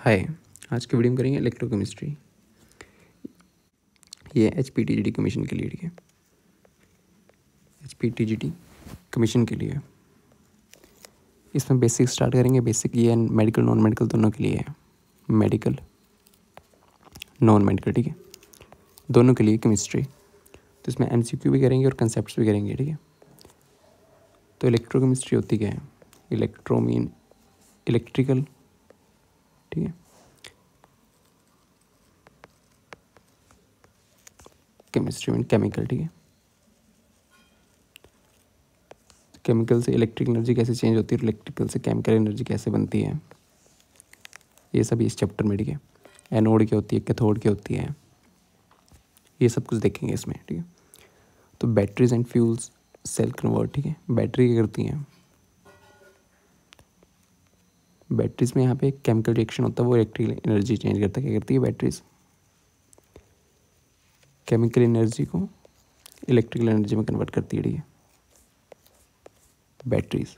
हाय। आज की वीडियो में करेंगे इलेक्ट्रोकेमिस्ट्री। ये HPTGT कमीशन के लिए, ठीक है। HPTGT कमीशन के लिए इसमें बेसिक स्टार्ट करेंगे। बेसिक ये मेडिकल नॉन मेडिकल दोनों के लिए है। मेडिकल नॉन मेडिकल, ठीक है, दोनों के लिए केमिस्ट्री। तो इसमें MCQ भी करेंगे और कंसेप्ट्स भी करेंगे, ठीक है। तो इलेक्ट्रोकेमिस्ट्री होती क्या है? इलेक्ट्रो मीन इलेक्ट्रिकल, ठीक है। केमिस्ट्री मीन केमिकल, ठीक है। केमिकल से इलेक्ट्रिक एनर्जी कैसे चेंज होती है और इलेक्ट्रिकल से केमिकल एनर्जी कैसे बनती है, ये सब इस चैप्टर में, ठीक है। एनोड क्या होती है, कैथोड क्या होती है, ये सब कुछ देखेंगे इसमें, ठीक है। तो batteries and fuels cell convert, ठीक है। बैटरी क्या करती हैं? बैटरीज में यहाँ पे केमिकल रिएक्शन होता है, वो इलेक्ट्रिकल एनर्जी चेंज करता है। क्या करती है बैटरीज? केमिकल एनर्जी को इलेक्ट्रिकल एनर्जी में कन्वर्ट करती है, ठीक है, बैटरीज,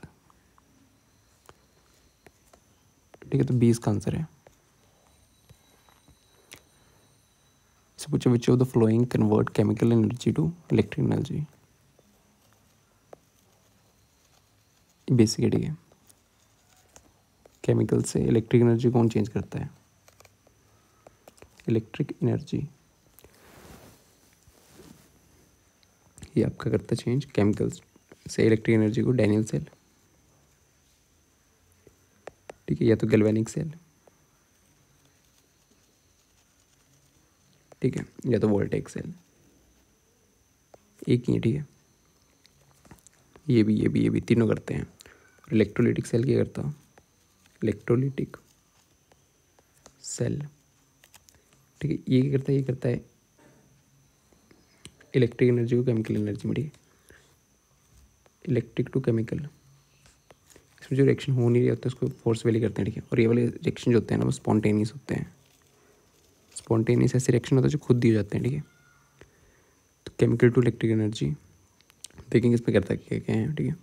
ठीक है। तो 20 का आंसर है। इससे पूछो which of the following convert chemical energy to electric energy. Basic है, ठीक है। केमिकल से इलेक्ट्रिक एनर्जी कौन चेंज करता है? इलेक्ट्रिक एनर्जी ये आपका करता है चेंज केमिकल्स से इलेक्ट्रिक एनर्जी को। डैनियल सेल, ठीक है, या तो गैल्वेनिक सेल, ठीक है, या तो वोल्टेक सेल, एक ही है, ठीक है। ये भी तीनों करते हैं। और इलेक्ट्रोलिटिक सेल क्या करता? इलेक्ट्रोलिटिक सेल, ठीक है, ये क्या करता है? ये करता है इलेक्ट्रिक एनर्जी को केमिकल एनर्जी में, ठीक है। इलेक्ट्रिक टू केमिकल, इसमें जो रिएक्शन हो नहीं रही होता है उसको फोर्सफुली करते हैं, ठीक है। और ये वाले रिएक्शन जो होते हैं ना वो स्पॉन्टेनियस होते हैं। स्पॉन्टेनियस ऐसे रिएक्शन होता है जो खुद दिए जाते हैं, ठीक है। तो केमिकल टू इलेक्ट्रिक एनर्जी देखेंगे इसमें करता है क्या क्या है, ठीक है।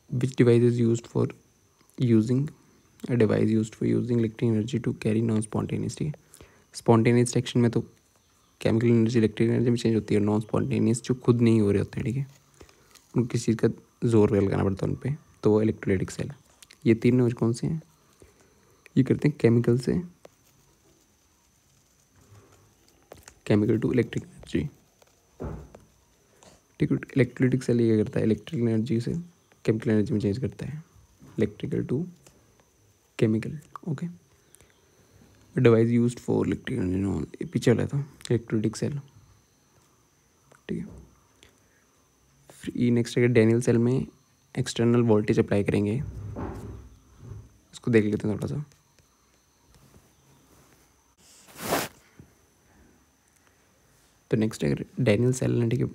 Which device is used for using a device used for using electric energy to carry non spontaneous, ठीक है। स्पॉन्टेनियस रिएक्शन में तो केमिकल एनर्जी इलेक्ट्रिक एनर्जी में चेंज होती है। नॉन स्पॉन्टेनियस जो खुद नहीं हो रहे होते हैं, ठीक है, उनको किसी चीज़ का जोर लगाना पड़ता है उन पर, तो वो इलेक्ट्रोलाइटिक सेल। ये तीनों कौन से हैं? ये करते हैं केमिकल से केमिकल टू इलेक्ट्रिक एनर्जी, ठीक है। इलेक्ट्रोलाइटिक सेल ये करता है इलेक्ट्रिक एनर्जी से केमिकल एनर्जी में चेंज करता है, electrical to chemical, okay. Device used for electric energy, पीछे वाला था इलेक्ट्रोलाइटिक सेल, ठीक है। फिर नेक्स्ट है डैनियल सेल में एक्सटर्नल वोल्टेज अप्लाई करेंगे, इसको देख लेते हैं थोड़ा सा। तो नेक्स्ट है डैनियल सेल ने, ठीक है,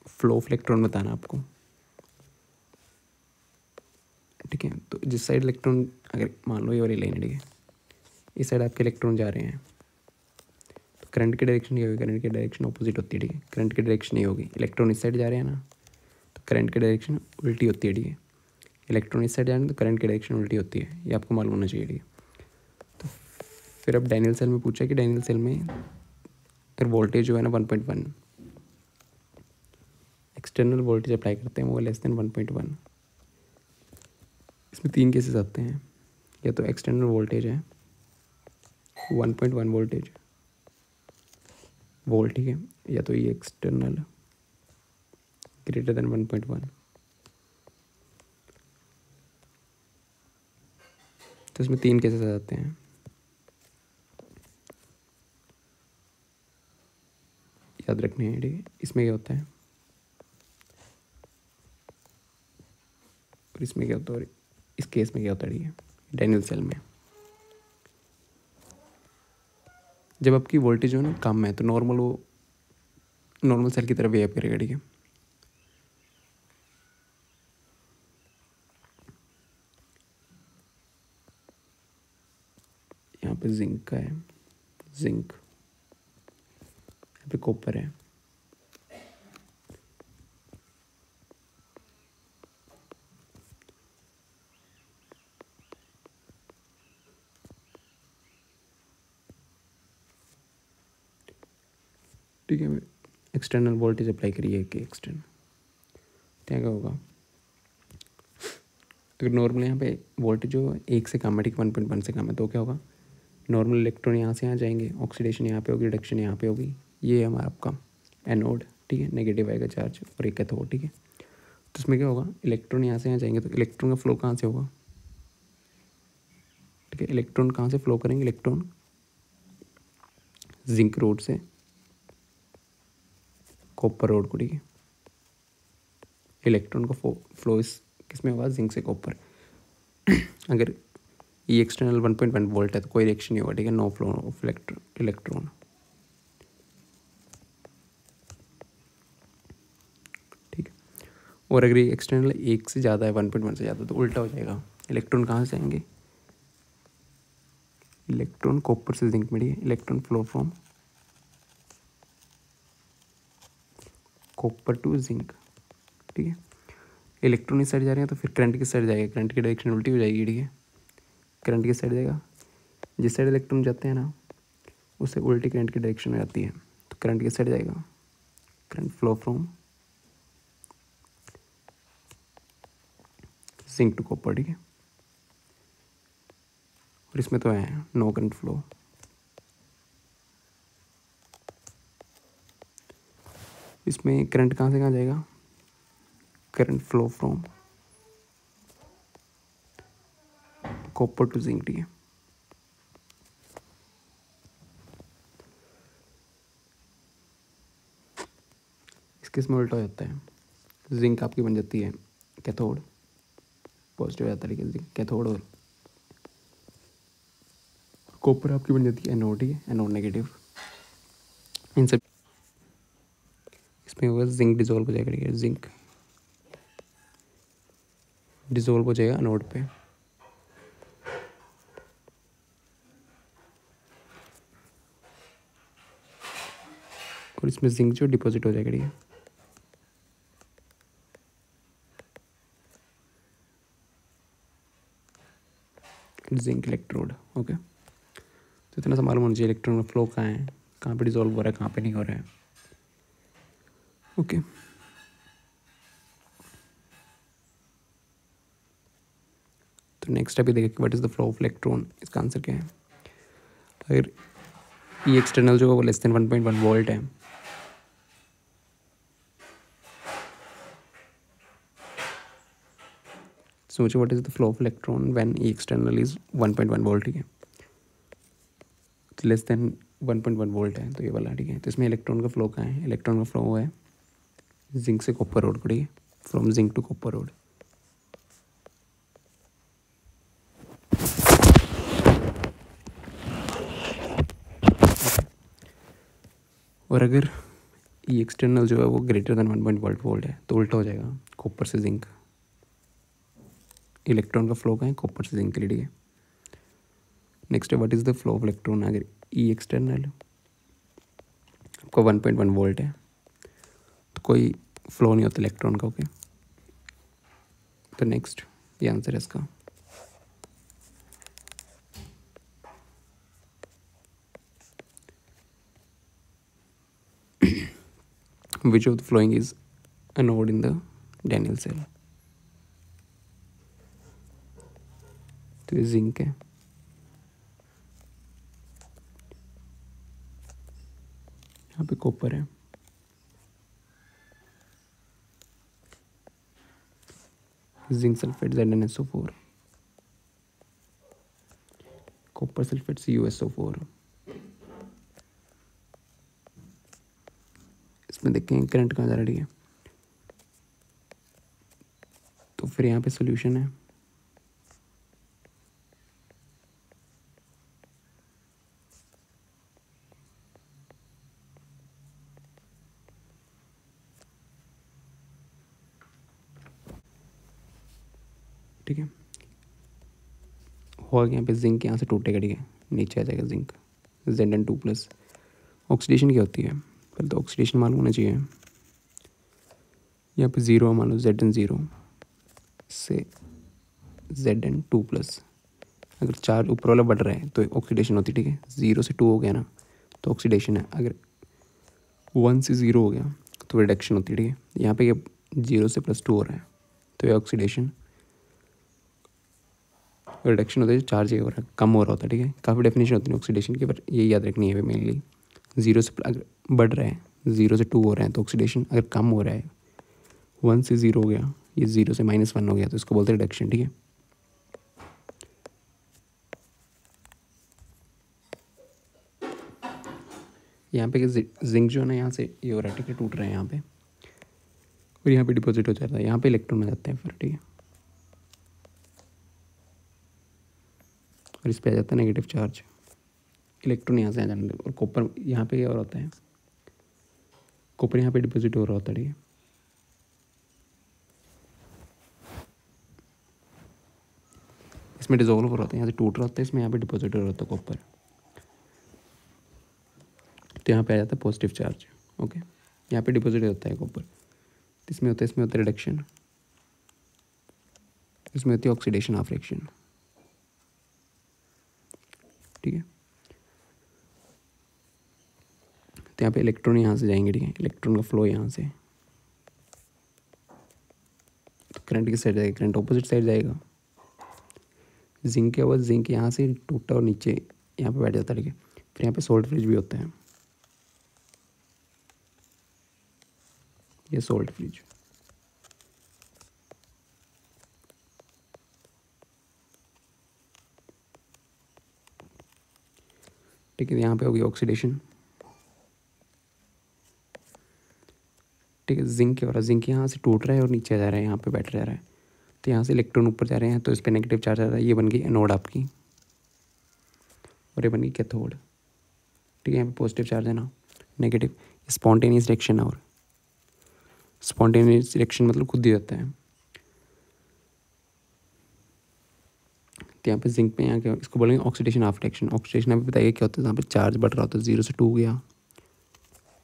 फ्लो ऑफ इलेक्ट्रॉन बताना आपको, ठीक है। तो जिस साइड इलेक्ट्रॉन, अगर मान लो ये वाली लाइन है, ठीक है, इस साइड आपके इलेक्ट्रॉन जा रहे हैं, तो करंट की डायरेक्शन ये होगी। करंट की डायरेक्शन ऑपोजिट होती है, ठीक है। करंट की डायरेक्शन ये होगी, इलेक्ट्रॉन इस साइड जा रहे हैं ना, तो करंट की डायरेक्शन उल्टी होती है, ठीक है। इलेक्ट्रॉन इस साइड जा रहे हैं तो करंट की डायरेक्शन उल्टी होती है, ये आपको मालूम होना चाहिए, ठीक है। तो फिर अब डैनियल सेल में पूछा कि डैनियल सेल में अगर वोल्टेज जो है ना 1.1, एक्सटर्नल वोल्टेज अप्लाई करते हैं वो लेस देन 1.1, इसमें 3 केसेस आते हैं। या तो एक्सटर्नल वोल्टेज है 1.1 वोल्टेज वोल्ट, ठीक है, या तो ये एक्सटर्नल ग्रेटर देन 1.1। तो इसमें 3 केसेस आ जाते हैं। याद रखने हैं, ठीक है। इसमें क्या होता है और इसमें क्या होता है, और इस केस में क्या होता है, ठीक है। डैनियल सेल में जब आपकी वोल्टेज हो ना कम है तो नॉर्मल, वो नॉर्मल सेल की तरफ बिहेव करेगा, ठीक है। यहाँ पे जिंक का है, जिंक, यहाँ पे कॉपर है, ठीक है, एक्सटर्नल वोल्टेज अप्लाई करिए कि एक्सटर्नल क्या होगा। अगर नॉर्मल यहाँ पे वोल्टेज जो 1 से कम है, ठीक 1.1 से कम है, तो क्या होगा, नॉर्मल इलेक्ट्रॉन यहाँ से यहाँ जाएंगे, ऑक्सीडेशन यहाँ पे होगी, रिडक्शन यहाँ पे होगी। ये है हमारा आपका एनोड, ठीक है, नेगेटिव आएगा चार्ज, और एक कैथोड, ठीक है। तो इसमें क्या होगा, इलेक्ट्रॉन यहाँ से यहाँ जाएंगे, तो इलेक्ट्रॉन का फ्लो कहाँ से होगा, ठीक है, इलेक्ट्रॉन कहाँ से फ्लो करेंगे, इलेक्ट्रॉन जिंक रोड से कॉपर रोड को, ठीक है। इलेक्ट्रॉन का फ्लो इस किस में होगा, जिंक से कॉपर। अगर ये एक्सटर्नल 1.1 वोल्ट है तो कोई रिएक्शन नहीं होगा, ठीक है, नो फ्लो ऑफ इलेक्ट्रॉन, ठीक है। और अगर ये एक्सटर्नल 1 से ज़्यादा है, 1.1 से ज़्यादा, तो उल्टा हो जाएगा, इलेक्ट्रॉन कहाँ से आएंगे, इलेक्ट्रॉन कॉपर से जिंक में, ठीक है, electron flow from copper to zinc, ठीक है। इलेक्ट्रॉन इस साइड जा रहे हैं तो फिर करंट किस साइड जाएगा, करंट की डायरेक्शन उल्टी हो जाएगी, ठीक है। करंट किस साइड जाएगा, जिस साइड इलेक्ट्रॉन जाते हैं ना उससे उल्टी करंट की डायरेक्शन हो जाती है, तो करंट किस साइड जाएगा, current flow from zinc to copper, ठीक है। और इसमें तो है नो करंट फ्लो, इसमें करंट कहाँ से कहाँ जाएगा, current flow from copper to zinc, ठीक है। इसमें उल्टा हो जाता है, जिंक आपकी बन जाती है कैथोड, पॉजिटिव हो जाता है, ठीक है, जिंक कैथोड, और कॉपर आपकी बन जाती है एनोड, ठीक है, एनोड नेगेटिव। इन सब इसमें होगा जिंक डिजोल्व हो जाएगा, ठीक है, जिंक डिजोल्व हो जाएगा एनोड पे, और इसमें जिंक जो डिपॉजिट हो जाएगा, ठीक है। Zinc electrode, okay. तो इतना सा मालूम होना चाहिए इलेक्ट्रॉन का फ्लो कहाँ है, कहाँ पे डिजोल्व हो रहा है, कहाँ पे नहीं हो रहा है, ओके। तो नेक्स्ट अभी देखिए what is the flow of electron, इसका आंसर क्या है। अगर ये एक्सटर्नल जो है वो लेस देन 1.1 वोल्ट है, सोचो what is the flow of electron when E external is 1.1 volt, ठीक है, लेस देन 1.1 वोल्ट है तो ये वाला, ठीक है। तो इसमें इलेक्ट्रॉन का फ्लो कहाँ है, इलेक्ट्रॉन का फ्लो है जिंक से कॉपर रोड को, ठीक है, from zinc to copper rod. और अगर ये एक्सटर्नल जो है वो ग्रेटर देन 1.1 वोल्ट है तो उल्टा हो जाएगा, कॉपर से जिंक, इलेक्ट्रॉन का फ्लो कहाँ है, कॉपर से जिंक के लिए, ठीक है। नेक्स्ट है what is the flow of electron, अगर ई एक्सटर्नल आपका 1.1 वोल्ट है तो कोई फ्लो नहीं होता इलेक्ट्रॉन का, ओके। तो नेक्स्ट ये आंसर है इसका। Which of the following is a node in the Daniell cell? तो ये जिंक है, यहाँ पे कॉपर है, zinc sulphate ZnSO4, copper sulphate CuSO4। इसमें देखें करंट कहाँ जा रहा है, ठीक है। तो फिर यहाँ पे सॉल्यूशन है, ठीक है। होगा यहाँ पे जिंक यहाँ से टूटेगा, ठीक है, नीचे आ जाएगा जिंक, Zn2+। ऑक्सीडेशन क्या होती है, पहले तो ऑक्सीडेशन मालूम होना चाहिए। यहाँ पे ज़ीरो मान लो, Zn0 से Zn2+। अगर चार्ज ऊपर वाला बढ़ रहा है तो ऑक्सीडेशन होती है, ठीक है, 0 से 2 हो गया ना तो ऑक्सीडेशन है। अगर 1 से 0 हो गया तो रिडक्शन होती है, ठीक है। यहाँ पे ये 0 से +2 हो रहा है तो ये ऑक्सीडेशन, रिडक्शन होता है, चार्ज ये हो रहा है, कम हो रहा होता है, ठीक है। काफ़ी डेफिनेशन होती है ऑक्सीडेशन की, पर ये याद रखनी है मेनली। 0 से अगर बढ़ रहा है, 0 से 2 हो रहा है तो ऑक्सीडेशन, अगर कम हो रहा है 1 से 0 हो गया, ये 0 से -1 हो गया तो इसको बोलते हैं रिडक्शन, ठीक है। यहाँ पे जिंक जो है ना, यहाँ से ये हो रहा है, ठीक है, टूट रहा है यहाँ पे, और यहाँ पे डिपॉजिट हो जाता है, यहाँ पे इलेक्ट्रॉन आ जाते हैं फिर, ठीक है, और इस पे आ जाता है नेगेटिव चार्ज, इलेक्ट्रॉन यहाँ से आ जाने, और कॉपर यहाँ पे और होता है, कॉपर यहाँ पे डिपॉजिट हो रहा होता है, ठीक है। इसमें डिजोल्व हो रहा होता है, यहाँ से टूट रहा होता है, इसमें यहाँ पे डिपॉजिट हो रहा होता है कॉपर, तो यहाँ पे आ जाता है पॉजिटिव चार्ज, ओके। यहाँ पे डिपॉजिट होता है कॉपर, इसमें होता है रिडक्शन, इसमें होती है ऑक्सीडेशन ऑफ रिएक्शन, ठीक है। तो यहाँ पे इलेक्ट्रॉन यहाँ से जाएंगे, ठीक है, इलेक्ट्रॉन का फ्लो यहाँ से, तो करंट किस साइड जाएगा, करंट ऑपोजिट साइड जाएगा। जिंक क्या हुआ, जिंक यहाँ से टूटा और नीचे यहाँ पे बैठ जाता है, ठीक है। फिर यहाँ पे सोल्ट फ्रिज भी होता है, ये सोल्ट फ्रिज, ठीक है। यहाँ पे होगी ऑक्सीडेशन, ठीक है। जिंक क्या हो रहा है, जिंक यहाँ से टूट रहा है और नीचे जा रहा है, यहाँ पे बैठ जा रहा है, तो यहाँ से इलेक्ट्रॉन ऊपर जा रहे हैं तो इस पर नेगेटिव चार्ज आ रहा है, ये बन गई एनोड आपकी, और ये बन गई कैथोड, ठीक है। यहाँ पे पॉजिटिव चार्ज है ना, नेगेटिव, स्पॉन्टेनियस रिएक्शन है, और स्पॉन्टेनियस रिएक्शन मतलब खुद ही जाता है। तो यहाँ पे जिंक पे यहाँ क्या, इसको बोलेंगे ऑक्सीडेशन ऑफ रिएक्शन। ऑक्सीडेशन अभी बताइए क्या होता है, यहाँ पे चार्ज बढ़ रहा होता है, 0 से 2 गया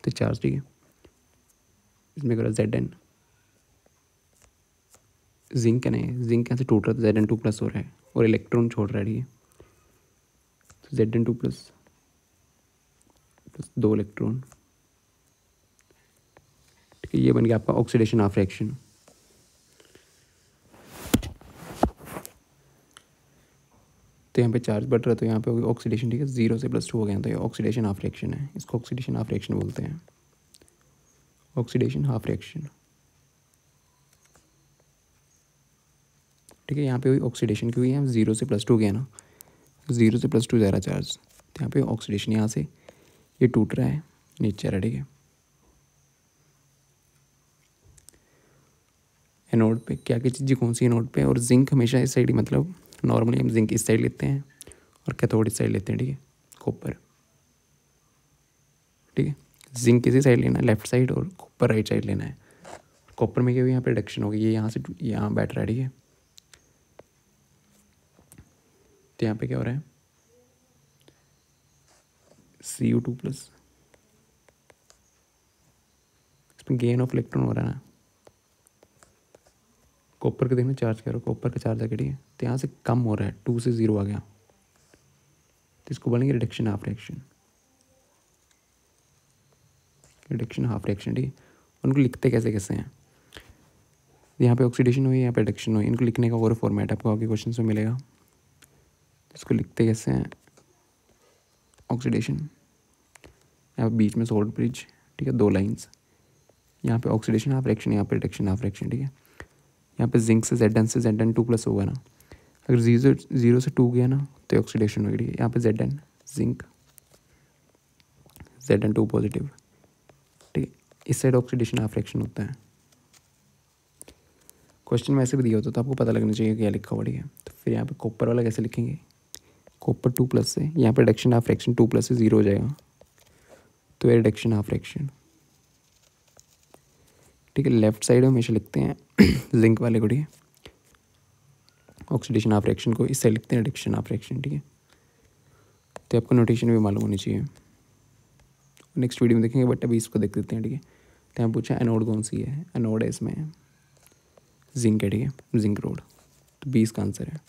तो चार्ज, ठीक है। इसमें करो Zn, जिंक है ना, जिंक यहाँ से टूट रहा था, Zn2+ हो रहा है और इलेक्ट्रॉन छोड़ रहा है, ठीक है। तो Zn2+ प्लस 2 इलेक्ट्रॉन, ठीक है। ये बन गया आपका ऑक्सीडेशन ऑफ रिएक्शन। तो यहाँ पे चार्ज बढ़ रहा है तो यहाँ पे होगी ऑक्सीडेशन, ठीक है। 0 से +2 हो गया तो ये ऑक्सीडेशन ऑफ रिएक्शन है, इसको ऑक्सीडेशन ऑफ रिएक्शन बोलते हैं, ऑक्सीडेशन ऑफ रिएक्शन, ठीक है। यहाँ पे हुई ऑक्सीडेशन क्योंकि यहाँ 0 से +2 गया ना, 0 से +2 जा रहा चार्ज, तो यहाँ पे ऑक्सीडेशन, यहाँ से ये टूट रहा है, नीचे आ रहा है, ठीक है। एनोड पे क्या क्या चीज़ें कौन सी एनोड पे, और जिंक हमेशा इस साइड ही, मतलब नॉर्मली हम जिंक इस साइड लेते हैं और कैथोड इस साइड लेते हैं, ठीक है। कॉपर, ठीक है, जिंक किसी साइड लेना है, लेफ्ट साइड, और कॉपर राइट साइड लेना है। कॉपर में क्या हुई, यहाँ पे रिडक्शन होगी, ये यहाँ से यहाँ बैठ रहा है, ठीक है। तो यहाँ पे क्या हो रहा है, Cu2+, इसमें गेन ऑफ इलेक्ट्रॉन हो रहा है ना। कॉपर का देखना चार्ज क्या हो रहा है, कॉपर का चार्ज है, ठीक है। तो यहाँ से कम हो रहा है, 2 से 0 आ गया, तो इसको बोलेंगे reduction of reaction, reduction of reaction, ठीक है। उनको लिखते कैसे कैसे हैं, यहाँ पे ऑक्सीडेशन हुई, यहाँ पे रिडक्शन हुई, इनको लिखने का और फॉर्मेट आपको आगे क्वेश्चन में मिलेगा। इसको लिखते कैसे हैं, ऑक्सीडेशन, यहाँ पे बीच में सोल्ट ब्रिज, ठीक है, 2 लाइंस, यहाँ पे ऑक्सीडेशन ऑफ रिएक्शन, यहाँ पे रिडक्शन ऑफ रिएक्शन, ठीक है। यहाँ पे जिंक से Zn2+ होगा ना, अगर 0 से 2 गया ना तो ऑक्सीडेशन होगी, ठीक है। यहाँ पे Zn जिंक, Zn2 पॉजिटिव, ठीक है। इस साइड ऑक्सीडेशन ऑफ रिएक्शन होता है। क्वेश्चन में ऐसे भी दिया होता तो आपको पता लगना चाहिए क्या लिखा हुआ, ठीक है। तो फिर यहाँ पे कॉपर वाला कैसे लिखेंगे, कॉपर 2+ से, यहाँ पे रिडक्शन ऑफ रिएक्शन 2+ से 0 हो जाएगा, तो ये रिडक्शन ऑफ रिएक्शन, ठीक है। लेफ्ट साइड हमेशा लिखते हैं जिंक वाले को, ठीक है। ऑक्सीडेशन ऑफ रिएक्शन को इस साइड लिखते हैं रिडक्शन ऑफ रिएक्शन, ठीक है। तो आपको नोटेशन भी मालूम होनी चाहिए, नेक्स्ट वीडियो में देखेंगे, बट अभी इसको देख लेते हैं, ठीक है। तो यहाँ पूछा एनोड कौन सी है, एनोड है इसमें जिंक है, ठीक है, जिंक रोड, तो 20 का आंसर है,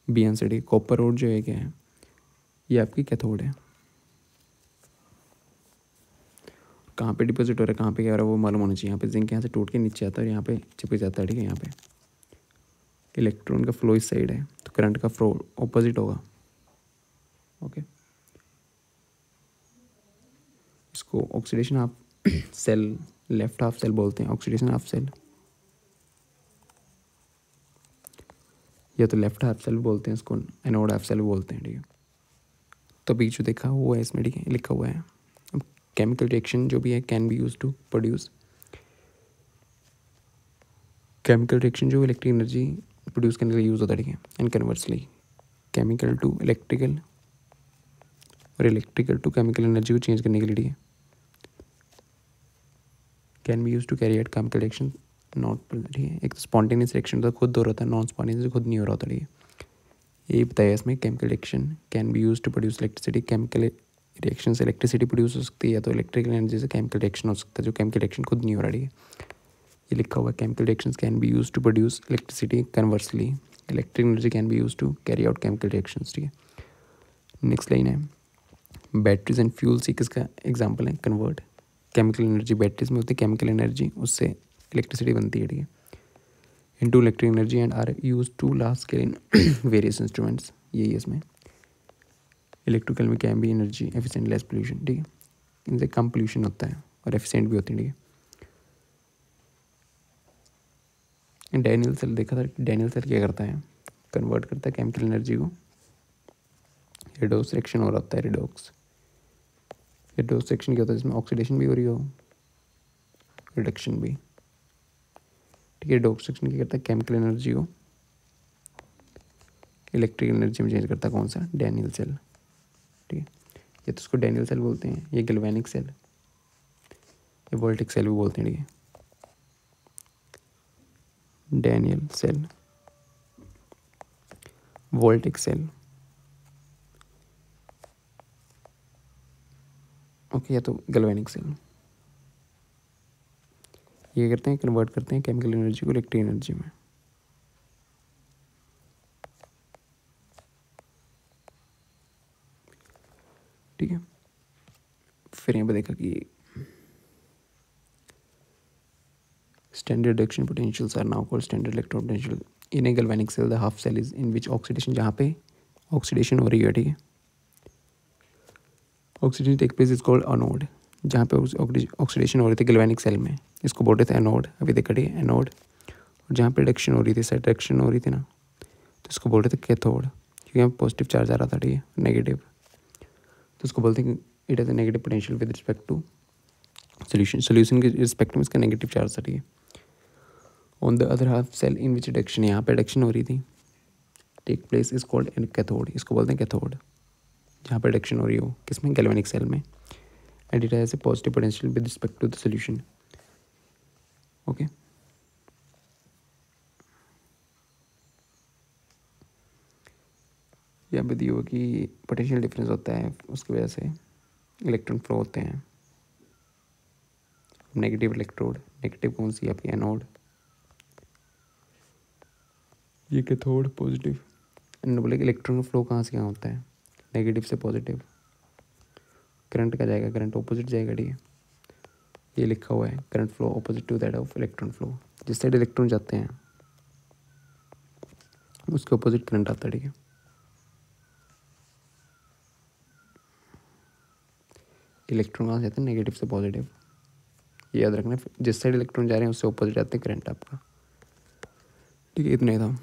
बी आंसर, ठीक है। कॉपर रोड जो है क्या है, ये आपकी कैथोड है, कहाँ पे डिपॉजिट हो रहा है, कहाँ पे क्या हो रहा है वो मालूम होना चाहिए। यहाँ पे जिंक यहाँ से टूट के नीचे आता है और यहाँ पे चिपक जाता है, ठीक है। यहाँ पे इलेक्ट्रॉन का फ्लो इस साइड है तो करंट का फ्लो ऑपोजिट होगा, ओके। इसको oxidation half cell, left half cell बोलते हैं, ऑक्सीडेशन हाफ सेल, या तो लेफ्ट हाफ सेल बोलते हैं इसको, एनोड हाफ सेल बोलते हैं, ठीक है। तो अभी जो देखा हुआ है इसमें, ठीक है, लिखा हुआ है अब केमिकल रिएक्शन जो भी है can be use to produce, chemical reaction जो इलेक्ट्रिक एनर्जी प्रोड्यूस करने के लिए यूज़ होता है, ठीक है। And conversely chemical to electrical और इलेक्ट्रिकल टू केमिकल एनर्जी को चेंज करने के लिए, ठीक है। Can be use to carry out chemical reaction not, ठीक है। एक तो स्पॉन्टेनियस रिएक्शन तो खुद हो रहा था, नॉन स्पॉन्टेनियस खुद नहीं हो रहा था, ठीक है। ये बताया इसमें chemical reaction can be use to produce electricity, chemical reaction से इलेक्ट्रिसिटी प्रोड्यूस हो सकती है, या तो इलेक्ट्रिकल एनर्जी से केमिकल रिएक्शन हो सकता है जो केमिकल रिएक्शन खुद नहीं हो रहा, ठीक है। ये लिखा हुआ है chemical reactions can be use to produce electricity, conversely electric energy can be use to carry out chemical reactions, ठीक है। नेक्स्ट लाइन है बैटरीज एंड फ्यूल्स, ही किसका एग्जाम्पल है, कन्वर्ट केमिकल एनर्जी, बैटरीज में होती है केमिकल एनर्जी, उससे इलेक्ट्रिसिटी बनती है, ठीक है, into electric energy and are use to large scale in various instruments, यही है इसमें। इलेक्ट्रिकल में can be energy efficient less pollution, ठीक है, इनसे कम पोल्यूशन होता है और एफिशिएंट भी होती है, ठीक है। डैनियल सेल देखा था, डैनियल सेल क्या करता है, कन्वर्ट करता है केमिकल एनर्जी को, रिडॉक्स रिएक्शन हो रहा होता है, रिडॉक्स रिएक्शन क्या होता है जिसमें ऑक्सीडेशन भी हो रही हो, रिडक्शन भी, ठीक है। रिडॉक्स रिएक्शन क्या करता है, केमिकल एनर्जी को इलेक्ट्रिक एनर्जी में चेंज करता है, कौन सा, डैनियल सेल, ठीक है। ये तो उसको डैनियल सेल बोलते हैं, ये गैल्वेनिक सेल, ये वोल्टिक सेल भी बोलते हैं, ठीक है। Daniell cell, voltaic cell, okay, या तो गैल्वेनिक सेल। ये करते हैं, कन्वर्ट करते हैं केमिकल एनर्जी को इलेक्ट्रिक एनर्जी में, ठीक है। फिर यहाँ पे देखा कि standard reduction potentials are now called standard electron potential in a galvanic cell, the half cell is in which oxidation, जहाँ पे ऑक्सीडेशन हो रही है, ठीक है, oxidation take place is called anode, जहाँ पे ऑक्सीडेशन हो रही थी गैल्वेनिक सेल में, इसको बोलते थे एनोड, अभी देखा, ठीक है, एनोड। और जहाँ पे रिडक्शन हो रही थी, साइड रिडक्शन हो रही थी ना, तो इसको बोलते थे कैथोड, क्योंकि यहाँ पॉजिटिव चार्ज आ रहा था, ठीक है, नेगेटिव, तो उसको बोलते हैं it has a negative potential with respect to solution के रिस्पेक्ट में इसका नेगेटिव चार्ज था, ठीक है। On the other half cell in which reduction, यहाँ पे रिडक्शन हो रही थी, take place is called an cathode, इसको बोलते हैं कैथोड, जहाँ पे रिडक्शन हो रही हो, किसमें, गैल्वेनिक सेल में, and it has a positive potential with respect to the solution, okay. यहाँ पे दिया हुआ कि पोटेंशियल डिफरेंस होता है, उसकी वजह से इलेक्ट्रॉन फ्लो होते हैं। नेगेटिव इलेक्ट्रोड, नेगेटिव कौन सी, आपकी एनोड, ये कैथोड, पॉजिटिव। बोले कि इलेक्ट्रॉन का फ्लो कहाँ से कहाँ होता है, नेगेटिव से पॉजिटिव, करंट का जाएगा, करंट ऑपोजिट जाएगा, ठीक है। ये लिखा हुआ है current flow opposite to that of electron flow, जिस साइड इलेक्ट्रॉन जाते हैं उसके ऑपोजिट करंट आता है, ठीक है। इलेक्ट्रॉन कहाँ से जाते हैं, नेगेटिव से पॉजिटिव, ये याद रखना, जिस साइड इलेक्ट्रॉन जा रहे हैं उससे ऑपोजिट आते हैं करंट आपका, ठीक है। इतना ही था।